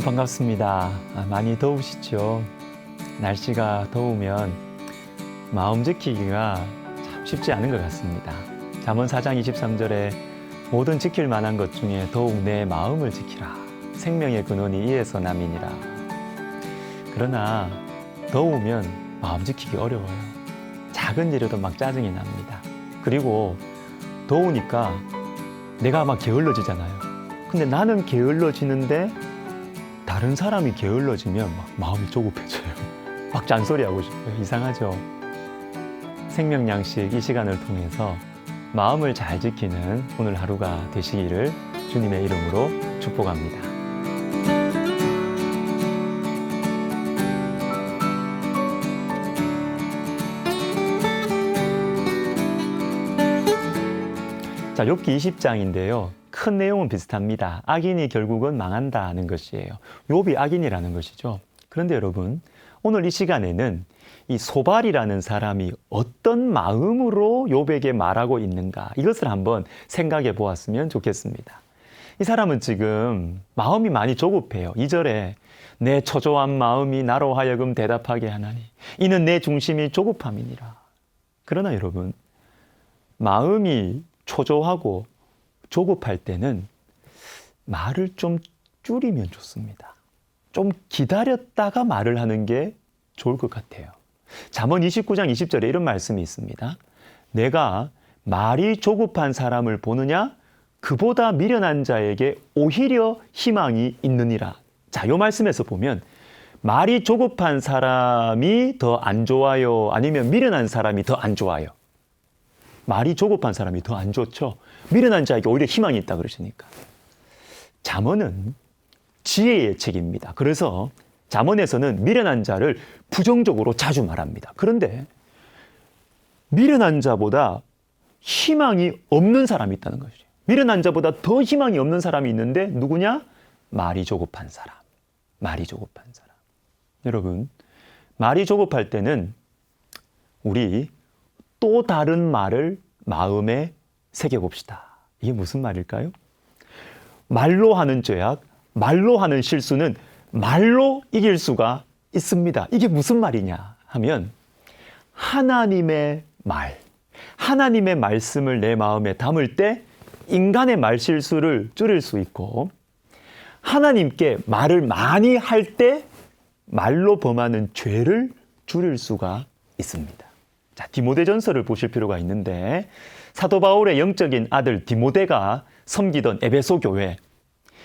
여러분 반갑습니다. 많이 더우시죠? 날씨가 더우면 마음 지키기가 참 쉽지 않은 것 같습니다. 잠언 4장 23절에 모든 지킬 만한 것 중에 더욱 내 마음을 지키라. 생명의 근원이 이에서 남이니라. 그러나 더우면 마음 지키기 어려워요. 작은 일에도 막 짜증이 납니다. 그리고 더우니까 내가 막 게을러지잖아요. 근데 나는 게을러지는데 다른 사람이 게을러지면 막 마음이 조급해져요. 막 잔소리하고 싶어요. 이상하죠? 생명양식 이 시간을 통해서 마음을 잘 지키는 오늘 하루가 되시기를 주님의 이름으로 축복합니다. 자, 욥기 20장인데요. 큰 내용은 비슷합니다. 악인이 결국은 망한다는 것이에요. 욥이 악인이라는 것이죠. 그런데 여러분, 오늘 이 시간에는 이 소발이라는 사람이 어떤 마음으로 욥에게 말하고 있는가, 이것을 한번 생각해 보았으면 좋겠습니다. 이 사람은 지금 마음이 많이 조급해요. 2절에 내 초조한 마음이 나로 하여금 대답하게 하나니 이는 내 중심이 조급함이니라. 그러나 여러분, 마음이 초조하고 조급할 때는 말을 좀 줄이면 좋습니다. 좀 기다렸다가 말을 하는 게 좋을 것 같아요. 잠언 29장 20절에 이런 말씀이 있습니다. 내가 말이 조급한 사람을 보느냐? 그보다 미련한 자에게 오히려 희망이 있느니라. 자, 이 말씀에서 보면 말이 조급한 사람이 더 안 좋아요? 아니면 미련한 사람이 더 안 좋아요? 말이 조급한 사람이 더 안 좋죠. 미련한 자에게 오히려 희망이 있다 그러시니까. 잠언은 지혜의 책입니다. 그래서 잠언에서는 미련한 자를 부정적으로 자주 말합니다. 그런데 미련한 자보다 희망이 없는 사람이 있다는 것이죠. 미련한 자보다 더 희망이 없는 사람이 있는데 누구냐? 말이 조급한 사람. 말이 조급한 사람. 여러분, 말이 조급할 때는 우리 또 다른 말을 마음에 새겨봅시다. 이게 무슨 말일까요? 말로 하는 죄악, 말로 하는 실수는 말로 이길 수가 있습니다. 이게 무슨 말이냐 하면 하나님의 말, 하나님의 말씀을 내 마음에 담을 때 인간의 말 실수를 줄일 수 있고, 하나님께 말을 많이 할 때 말로 범하는 죄를 줄일 수가 있습니다. 자, 디모데전서를 보실 필요가 있는데 사도 바울의 영적인 아들 디모데가 섬기던 에베소 교회.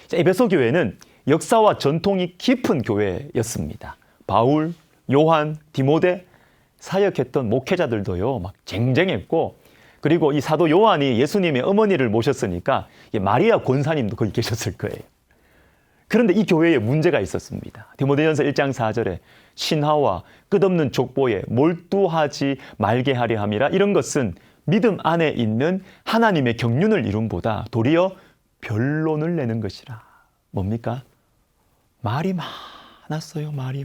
자, 에베소 교회는 역사와 전통이 깊은 교회였습니다. 바울, 요한, 디모데 사역했던 목회자들도요, 막 쟁쟁했고, 그리고 이 사도 요한이 예수님의 어머니를 모셨으니까 마리아 권사님도 거기 계셨을 거예요. 그런데 이 교회에 문제가 있었습니다. 디모데전서 1장 4절에 신하와 끝없는 족보에 몰두하지 말게 하려 함이라. 이런 것은 믿음 안에 있는 하나님의 경륜을 이룸보다 도리어 변론을 내는 것이라. 뭡니까? 말이 많았어요. 말이.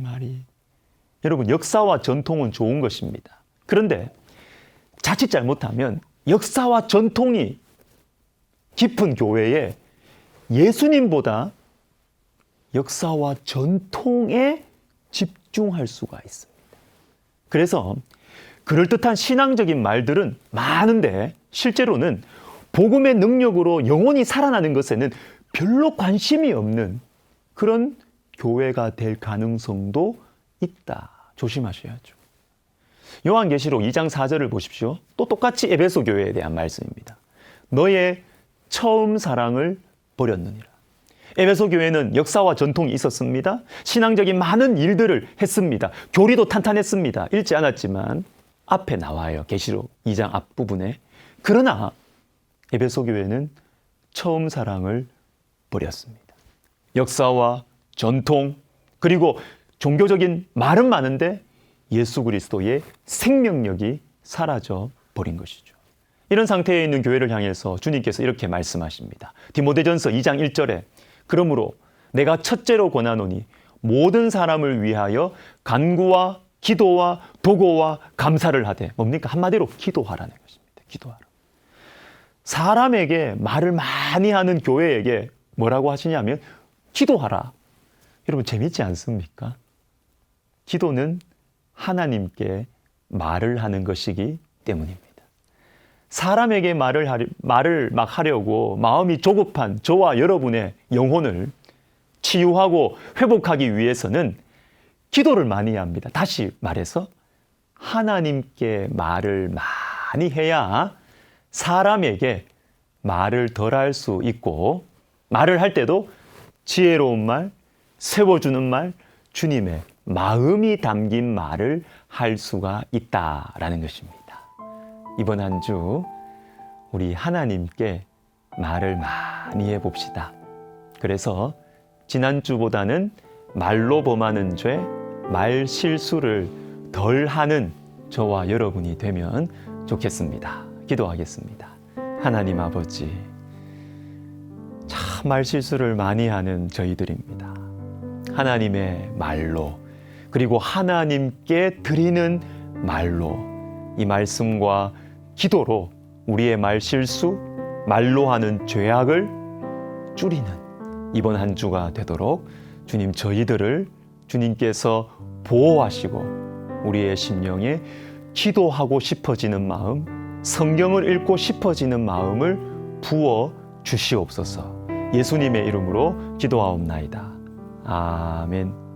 여러분, 역사와 전통은 좋은 것입니다. 그런데 자칫 잘못하면 역사와 전통이 깊은 교회에 예수님보다 역사와 전통에 집중할 수가 있습니다. 그래서 그럴듯한 신앙적인 말들은 많은데 실제로는 복음의 능력으로 영혼이 살아나는 것에는 별로 관심이 없는 그런 교회가 될 가능성도 있다. 조심하셔야죠. 요한계시록 2장 4절을 보십시오. 또 똑같이 에베소 교회에 대한 말씀입니다. 너의 처음 사랑을 버렸느니라. 에베소 교회는 역사와 전통이 있었습니다. 신앙적인 많은 일들을 했습니다. 교리도 탄탄했습니다. 읽지 않았지만 앞에 나와요. 계시록 2장 앞부분에. 그러나 에베소 교회는 처음 사랑을 버렸습니다. 역사와 전통, 그리고 종교적인 말은 많은데 예수 그리스도의 생명력이 사라져 버린 것이죠. 이런 상태에 있는 교회를 향해서 주님께서 이렇게 말씀하십니다. 디모데전서 2장 1절에 그러므로 내가 첫째로 권하노니 모든 사람을 위하여 간구와 기도와 도고와 감사를 하되. 뭡니까? 한마디로 기도하라는 것입니다. 기도하라. 사람에게 말을 많이 하는 교회에게 뭐라고 하시냐면 기도하라. 여러분 재밌지 않습니까? 기도는 하나님께 말을 하는 것이기 때문입니다. 사람에게 말을 막 하려고 마음이 조급한 저와 여러분의 영혼을 치유하고 회복하기 위해서는 기도를 많이 해야 합니다. 다시 말해서 하나님께 말을 많이 해야 사람에게 말을 덜 할 수 있고, 말을 할 때도 지혜로운 말, 세워주는 말, 주님의 마음이 담긴 말을 할 수가 있다라는 것입니다. 이번 한 주 우리 하나님께 말을 많이 해봅시다. 그래서 지난주보다는 말로 범하는 죄, 말 실수를 덜 하는 저와 여러분이 되면 좋겠습니다. 기도하겠습니다. 하나님 아버지, 참 말 실수를 많이 하는 저희들입니다. 하나님의 말로, 그리고 하나님께 드리는 말로, 이 말씀과 기도로 우리의 말 실수, 말로 하는 죄악을 줄이는 이번 한 주가 되도록 주님, 저희들을 주님께서 보호하시고 우리의 심령에 기도하고 싶어지는 마음, 성경을 읽고 싶어지는 마음을 부어 주시옵소서. 예수님의 이름으로 기도하옵나이다. 아멘.